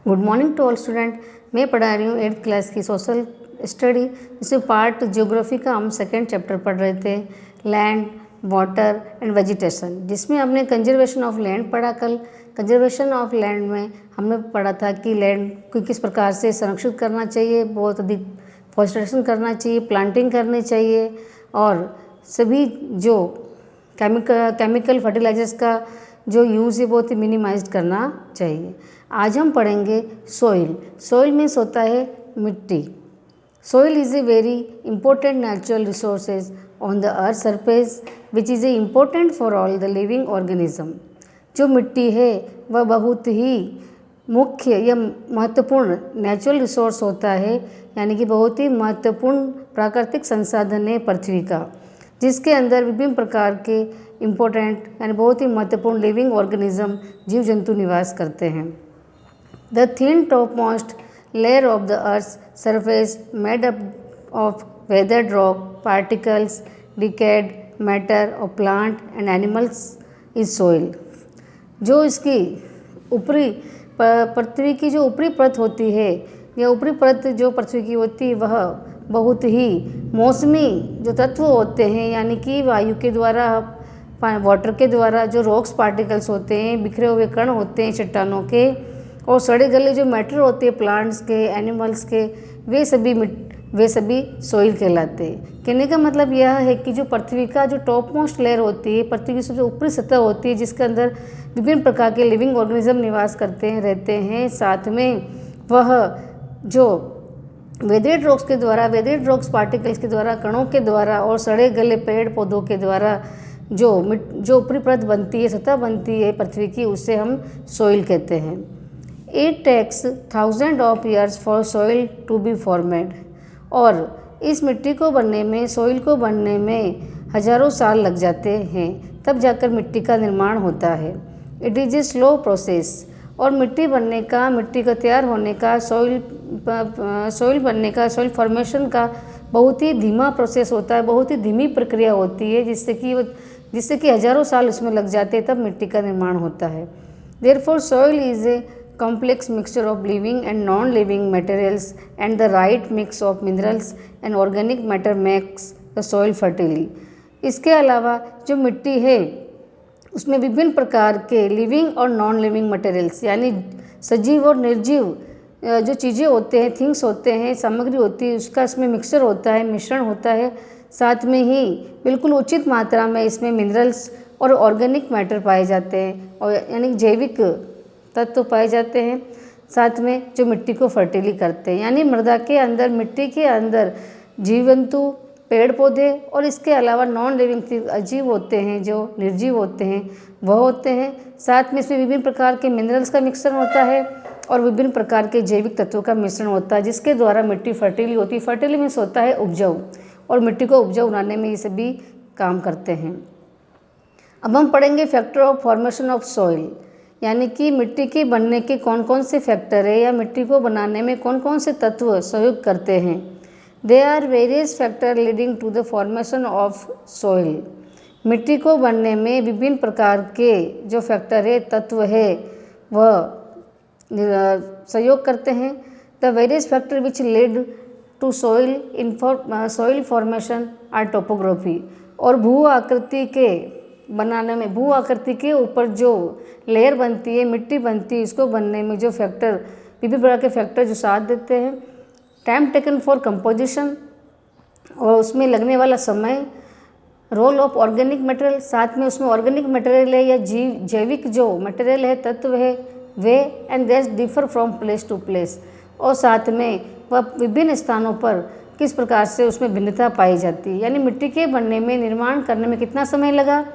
Good morning to all student. मैं पढ़ा रही हूँ 8th क्लास की सोशल स्टडी, जिसमें पार्ट ज्योग्राफी का हम सेकेंड चैप्टर पढ़ रहे थे, लैंड, वाटर एंड वेजिटेशन, जिसमें हमने कंजर्वेशन ऑफ लैंड पढ़ा। कल कंजर्वेशन ऑफ लैंड में हमने पढ़ा था कि लैंड को किस प्रकार से संरक्षित करना चाहिए, बहुत अधिक फॉरेस्टेशन करना चाहिए, प्लांटिंग करनी चाहिए और सभी जो केमिकल फर्टिलाइजर्स का जो यूज़ है बहुत ही मिनिमाइज करना चाहिए। आज हम पढ़ेंगे सोइल। सोइल मीन्स होता है मिट्टी। Soil is a very important natural resources on the earth surface which is a important for all the living organism. जो मिट्टी है वह बहुत ही मुख्य या महत्वपूर्ण नेचुरल रिसोर्स होता है, यानी कि बहुत ही महत्वपूर्ण प्राकृतिक संसाधन है पृथ्वी का, जिसके अंदर विभिन्न प्रकार के इम्पोर्टेंट यानी बहुत ही महत्वपूर्ण लिविंग ऑर्गेनिज्म जीव जंतु निवास करते हैं। The thin top most layer of the earth surface made up of weathered rock particles decade matter of plant and animals is soil. जो इसकी ऊपरी पृथ्वी की जो ऊपरी परत होती है या ऊपरी परत जो पृथ्वी की होती है वह बहुत ही मौसमी जो तत्व होते हैं, यानी कि वायु के द्वारा, वाटर के द्वारा जो रॉक्स पार्टिकल्स होते हैं, बिखरे हुए कण होते हैं चट्टानों के, और सड़े गले जो मैटर होते हैं प्लांट्स के, एनिमल्स के, वे सभी सोइल कहलाते हैं। कहने का मतलब यह है कि जो पृथ्वी का जो टॉप मोस्ट लेयर होती है, पृथ्वी की सबसे ऊपरी सतह होती है, जिसके अंदर विभिन्न प्रकार के लिविंग ऑर्गेनिज्म निवास करते हैं, रहते हैं, साथ में वह जो वेदर्ड रॉक्स के द्वारा, वेदर्ड रॉक्स पार्टिकल्स के द्वारा, कणों के द्वारा और सड़े गले पेड़ पौधों के द्वारा जो ऊपरी परत बनती है, सतह बनती है पृथ्वी की, उसे हम सोइल कहते हैं। It takes 1000 of years for soil to be formed. और इस मिट्टी को बनने में, सोइल को बनने में हजारों साल लग जाते हैं, तब जाकर मिट्टी का निर्माण होता है। It is a slow process. और मिट्टी बनने का, मिट्टी का तैयार होने का, सोइल बनने का, सोइल फॉर्मेशन का बहुत ही धीमा प्रोसेस होता है, बहुत ही धीमी प्रक्रिया होती है, जिससे कि हजारों साल उसमें लग जाते हैं, तब मिट्टी का निर्माण होता है। Therefore soil is a complex mixture of living and non-living materials, and the right mix of minerals and organic matter makes the soil fertile। इसके अलावा जो मिट्टी है उसमें विभिन्न प्रकार के लिविंग और नॉन लिविंग मटेरियल्स, यानी सजीव और निर्जीव जो चीज़ें होते हैं, थिंग्स होते हैं, सामग्री होती है, उसका इसमें मिक्सचर होता है, मिश्रण होता है। साथ में ही बिल्कुल उचित मात्रा में इसमें मिनरल्स और ऑर्गेनिक मैटर पाए जाते हैं, और यानी जैविक तत्व पाए जाते हैं, साथ में जो मिट्टी को फर्टिली करते हैं, यानी मृदा के अंदर, मिट्टी के अंदर जीव जंतु, पेड़ पौधे और इसके अलावा नॉन लिविंग थिंग अजीव होते हैं, जो निर्जीव होते हैं वह होते हैं। साथ में इसमें विभिन्न प्रकार के मिनरल्स का मिश्रण होता है और विभिन्न प्रकार के जैविक तत्वों का मिश्रण होता है, जिसके द्वारा मिट्टी फर्टिली होती है। फर्टिली मीन्स होता है उपजाऊ, और मिट्टी को उपजाऊ बनाने में ये सभी काम करते हैं। अब हम पढ़ेंगे factor of formation of soil, यानी कि मिट्टी के बनने के कौन कौन से फैक्टर है या मिट्टी को बनाने में कौन कौन से तत्व सहयोग करते हैं। They are various factor leading to the formation of soil. मिट्टी को बनने में विभिन्न प्रकार के जो फैक्टर है, तत्व है, वह सहयोग करते हैं। The various factor which lead to soil formation are topography. और भू आकृति के बनाने में, भू आकृति के ऊपर जो लेयर बनती है, मिट्टी बनती है, इसको बनने में जो फैक्टर, विभिन्न प्रकार के फैक्टर जो साथ देते हैं। टाइम टेकन फॉर कंपोजिशन, और उसमें लगने वाला समय। रोल ऑफ ऑर्गेनिक मटेरियल, साथ में उसमें ऑर्गेनिक मटेरियल है या जैविक जो मटेरियल है, तत्व है वे, and there differ from place to place. और साथ में वह विभिन्न स्थानों पर किस प्रकार से उसमें भिन्नता पाई जाती है, यानी मिट्टी के बनने में, निर्माण करने में कितना समय लगा,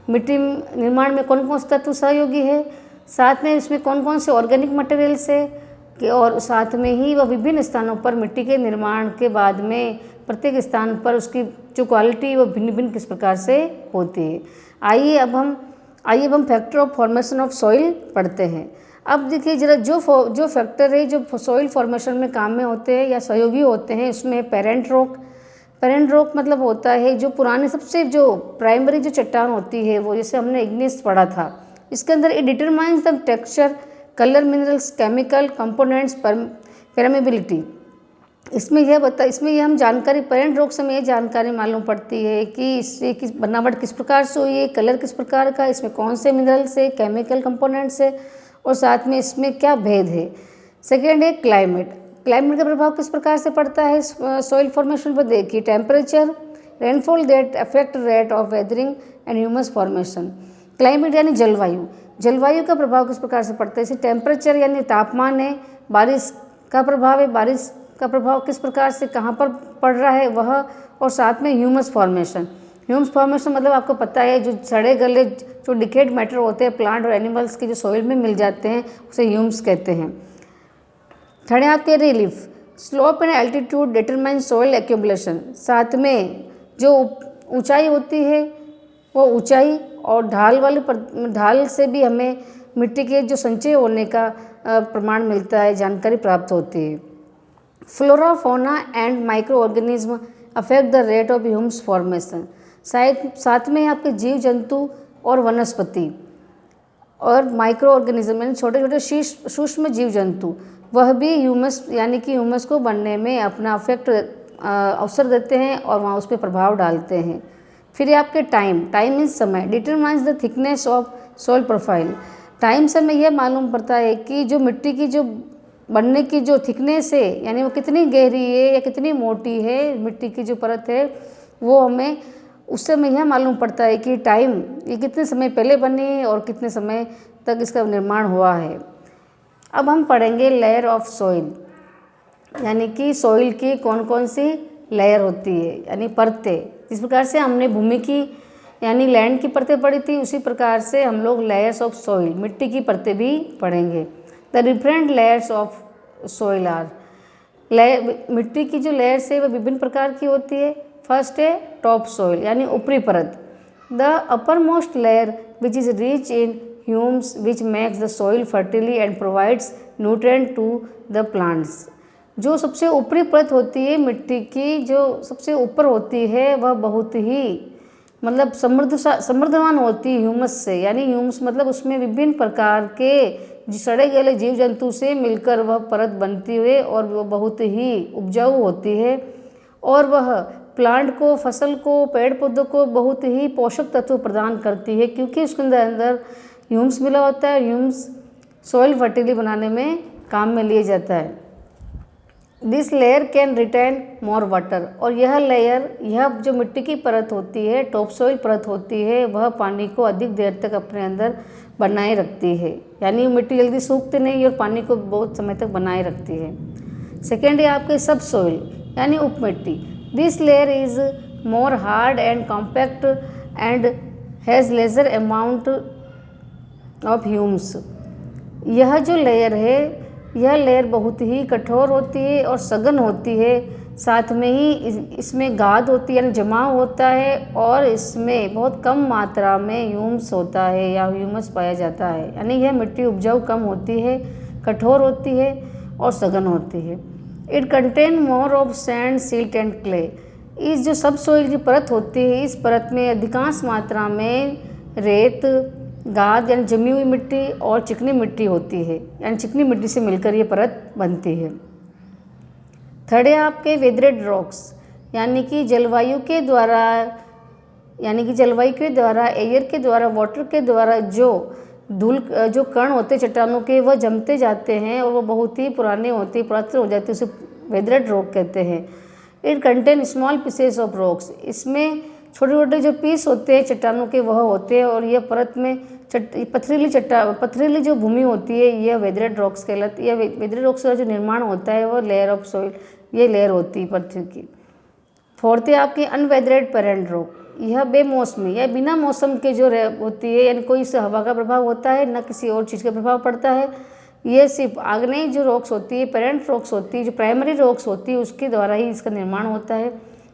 मिट्टी निर्माण में कौन कौन से तत्व सहयोगी है, साथ में इसमें कौन कौन से ऑर्गेनिक मटेरियल्स है, और साथ में ही वह विभिन्न स्थानों पर मिट्टी के निर्माण के बाद में प्रत्येक स्थान पर उसकी जो क्वालिटी वो भिन्न भिन्न किस प्रकार से होती है। आइए अब हम factor of formation of soil पढ़ते हैं। अब देखिए जरा, जो फैक्टर है जो सॉइल फॉर्मेशन में काम में होते हैं या सहयोगी होते हैं, उसमें पेरेंट रॉक। पेरेंट रॉक मतलब होता है जो पुराने सबसे जो प्राइमरी जो चट्टान होती है, वो जैसे हमने इग्निस पढ़ा था, इसके अंदर it determines the texture, colour minerals, chemical components, permeability. इसमें यह हम जानकारी पेरेंट रॉक से हमें ये जानकारी मालूम पड़ती है कि इससे किस बनावट किस प्रकार से हुई है, कलर किस प्रकार का, इसमें कौन से मिनरल्स है, केमिकल कंपोनेंट्स है और साथ में इसमें क्या भेद है। सेकेंड है क्लाइमेट। क्लाइमेट का प्रभाव किस प्रकार से पड़ता है सॉइल फॉर्मेशन पर। देखिए, temperature, rainfall that affect rate of weathering and humus formation. Climate यानी जलवायु, जलवायु का प्रभाव किस प्रकार से पड़ता है। जैसे टेम्परेचर यानी तापमान है, बारिश का प्रभाव है, बारिश का प्रभाव किस प्रकार से कहाँ पर पड़ रहा है वह, और साथ में ह्यूमस फॉर्मेशन। ह्यूमस फॉर्मेशन मतलब आपको पता है जो सड़े गले जो डिकेड मैटर होते हैं प्लांट और एनिमल्स के जो सॉइल में मिल जाते हैं उसे ह्यूमस कहते हैं। थर्ड है आपके relief. Slope and altitude determine soil accumulation. साथ में जो ऊंचाई होती है वो ऊंचाई और ढाल से भी हमें मिट्टी के जो संचय होने का प्रमाण मिलता है, जानकारी प्राप्त होती है। Flora, fauna and micro organism affect the rate of humus formation. साथ में आपके जीव जंतु और वनस्पति और माइक्रो ऑर्गेनिज्म यानी छोटे छोटे सूक्ष्म जीव जंतु, वह भी ह्यूमस यानी कि ह्यूमस को बनने में अपना अवसर देते हैं और वहाँ उस पर प्रभाव डालते हैं। फिर आपके टाइम इज समय, determines the thickness of soil profile. Time से हमें यह मालूम पड़ता है कि जो मिट्टी की जो बनने की जो थिकनेस है यानी वो कितनी गहरी है या कितनी मोटी है मिट्टी की जो परत है, वो हमें उससे हमें यह मालूम पड़ता है कि टाइम ये कितने समय पहले बनी है और कितने समय तक इसका निर्माण हुआ है। अब हम पढ़ेंगे लेयर ऑफ सॉइल, यानी कि सॉइल की कौन कौन सी लेयर होती है यानी परतें। जिस प्रकार से हमने भूमि की यानी लैंड की परतें पढ़ी थी, उसी प्रकार से हम लोग लेयर्स ऑफ सॉइल मिट्टी की परतें भी पढ़ेंगे। The different layers of soil are, मिट्टी की जो लेयर्स है वह विभिन्न प्रकार की होती है। फर्स्ट है टॉप सॉइल यानी ऊपरी परत। The upper most layer which is rich in humus which makes the soil fertile and provides nutrient to the plants. जो सबसे ऊपरी परत होती है मिट्टी की, जो सबसे ऊपर होती है, वह बहुत ही मतलब समृद्धवान होती है ह्यूमस से। यानी ह्यूमस मतलब उसमें विभिन्न प्रकार के सड़े गले जीव जंतु से मिलकर वह परत बनती है और वह बहुत ही उपजाऊ होती है और वह प्लांट को, फसल को, पेड़ पौधों को बहुत ही पोषक तत्व प्रदान करती है क्योंकि उसके अंदर ह्यूमस मिला होता है। ह्यूमस सॉइल फर्टिली बनाने में काम में लिया जाता है। This layer can retain more water, और यह लेयर, यह जो मिट्टी की परत होती है, टॉप सॉइल परत होती है, वह पानी को अधिक देर तक अपने अंदर बनाए रखती है। यानी मिट्टी जल्दी सूखती नहीं और पानी को बहुत समय तक बनाए रखती है। सेकेंड है आपके सब सॉइल यानी उप मिट्टी। This layer is more hard and compact and has lesser amount of Hume's. यह जो लेयर है, यह लेयर बहुत ही कठोर होती है और सघन होती है। साथ में ही इसमें गाद होती है यानी जमाव होता है और इसमें बहुत कम मात्रा में ह्यूमस होता है या ह्यूमस पाया जाता है। यानी यह मिट्टी उपजाऊ कम होती है, कठोर होती है और सघन होती है। It contain more of sand, silt and clay. इस जो सब सॉइल की परत होती है, इस परत में अधिकांश मात्रा में रेत, गाद यानी जमी हुई मिट्टी और चिकनी मिट्टी होती है। यानी चिकनी मिट्टी से मिलकर ये परत बनती है। थर्ड है आपके वेदरेड रॉक्स, यानी कि जलवायु के द्वारा, एयर के द्वारा, वाटर के द्वारा जो कण होते हैं चट्टानों के, वह जमते जाते हैं और वो बहुत ही पुराने होते हैं, पुरातन हो जाते हैं, उसे वेदरेड रॉक कहते हैं। It contain small pieces of rocks. इसमें छोटे छोटे जो पीस होते हैं चट्टानों के वह होते हैं और यह परत में पथरीली जो भूमि होती है, यह वेदरेड रॉक्स कहलाती है। वेदरेड रॉक्स का जो निर्माण होता है वो लेयर ऑफ सॉइल, ये लेयर होती है पृथ्वी की। फोर्थ है आपकी अनवेदरेड पेरेंट रॉक। यह बेमौसमी या बिना मौसम के जो होती है, यानी कोई इससे हवा का प्रभाव होता है न किसी और चीज़ का प्रभाव पड़ता है। ये सिर्फ आग्नेय जो रॉक्स होती है, पेरेंट रॉक्स होती है, जो प्राइमरी रॉक्स होती है, उसके द्वारा ही इसका निर्माण होता है।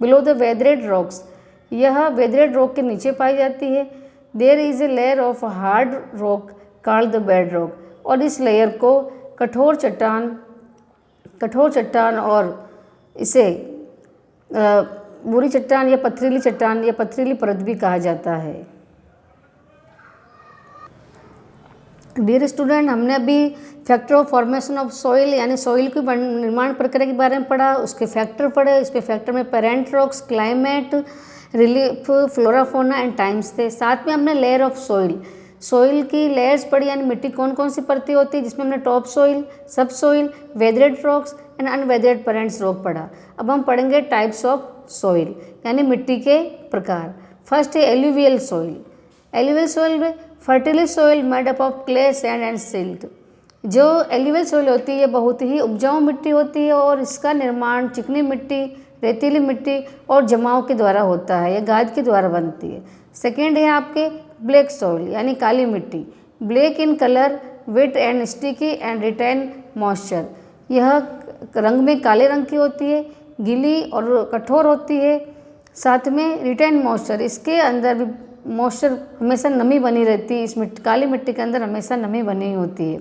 बिलो द वेदरेड रॉक्स, यह वेदरेड रॉक के नीचे पाई जाती है। There is a layer of hard rock called the bed rock, और इस लेयर को कठोर चट्टान और इसे बुरी चट्टान या पथरीली परत भी कहा जाता है। डियर स्टूडेंट, हमने अभी factor of formation of soil यानी सॉइल की निर्माण प्रक्रिया के बारे में पढ़ा, उसके फैक्टर पढ़े। इसके फैक्टर में parent rocks, climate, relief, flora fauna and times थे। साथ में हमने लेयर ऑफ सॉइल, सॉइल की लेयर्स पढ़ी, यानी मिट्टी कौन कौन सी परतें होती है, जिसमें हमने top soil, sub soil, weathered rocks and unweathered parents rock पढ़ा। अब हम पढ़ेंगे टाइप्स ऑफ सॉइल यानी मिट्टी के प्रकार। फर्स्ट है एल्यूवियल सॉइल। एल्यूवियल सॉइल में fertility soil made up of clay, sand and silt. जो एल्यूवियल सॉइल होती है ये बहुत ही उपजाऊ मिट्टी होती है और इसका निर्माण चिकनी मिट्टी, रेतीली मिट्टी और जमाव के द्वारा होता है, यह गाद के द्वारा बनती है। सेकेंड है आपके ब्लैक सॉइल यानी काली मिट्टी। Black in colour, wet and sticky and retain moisture. यह रंग में काले रंग की होती है, गीली और कठोर होती है, साथ में रिटेन मॉइस्चर, इसके अंदर भी मॉइस्चर हमेशा नमी बनी रहती है। इस काली मिट्टी के अंदर हमेशा नमी बनी होती है।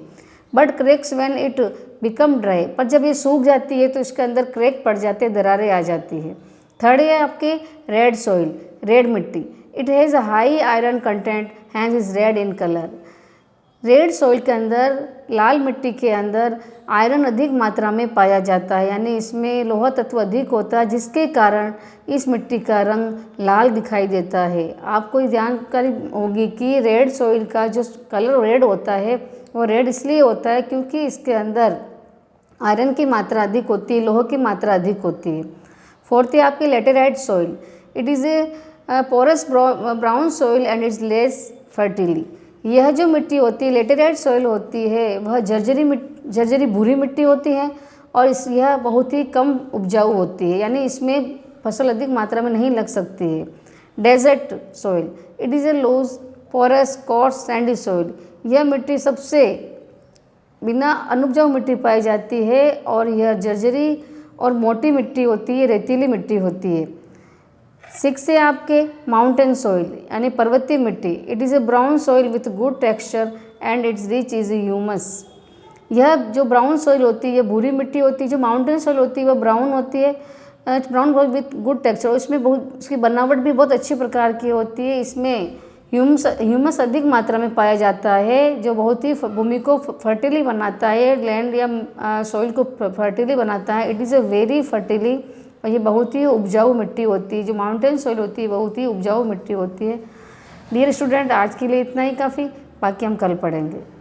But cracks when it become dry, पर जब ये सूख जाती है तो इसके अंदर क्रैक पड़ जाते हैं, दरारें आ जाती है। थर्ड है आपके रेड सॉइल, रेड मिट्टी। It has a high iron content, hence is red in colour. Red soil के अंदर, लाल मिट्टी के अंदर आयरन अधिक मात्रा में पाया जाता है, यानी इसमें लोहा तत्व अधिक होता है, जिसके कारण इस मिट्टी का रंग लाल दिखाई देता है। आपको जानकारी होगी कि रेड सॉइल का जो कलर रेड होता है वो रेड इसलिए होता है क्योंकि इसके अंदर आयरन की मात्रा अधिक होती है, लोहे की मात्रा अधिक होती है। फोर्थ है आपकी laterite soil. It is a porous brown soil and it's less fertile. यह जो मिट्टी होती है लेटेराइट सॉइल होती है वह जर्जरी भूरी मिट्टी होती है और यह बहुत ही कम उपजाऊ होती है, यानी इसमें फसल अधिक मात्रा में नहीं लग सकती है। Desert soil. It is a loose porous coarse sandy soil. यह मिट्टी सबसे बिना अनुपजाऊ मिट्टी पाई जाती है और यह जर्जरी और मोटी मिट्टी होती है, रेतीली मिट्टी होती है। 6 है आपके माउंटेन सॉइल यानी पर्वतीय मिट्टी। It is A brown soil with good texture and it's rich is humus. यह जो ब्राउन सॉइल होती है, यह भूरी मिट्टी होती है। जो माउंटेन सॉइल होती है वह ब्राउन होती है, ब्राउन विथ गुड टेक्सचर। इसमें बहुत, इसकी बनावट भी बहुत अच्छी प्रकार की होती है। इसमें ह्यूमस अधिक मात्रा में पाया जाता है, जो बहुत ही भूमि को फर्टिली बनाता है, लैंड या सॉइल को फर्टिली बनाता है। इट इज़ ए वेरी फर्टिली, और ये बहुत ही उपजाऊ मिट्टी होती है। जो माउंटेन सॉइल होती है बहुत ही उपजाऊ मिट्टी होती है। डियर स्टूडेंट, आज के लिए इतना ही काफ़ी, बाकी हम कल पढ़ेंगे।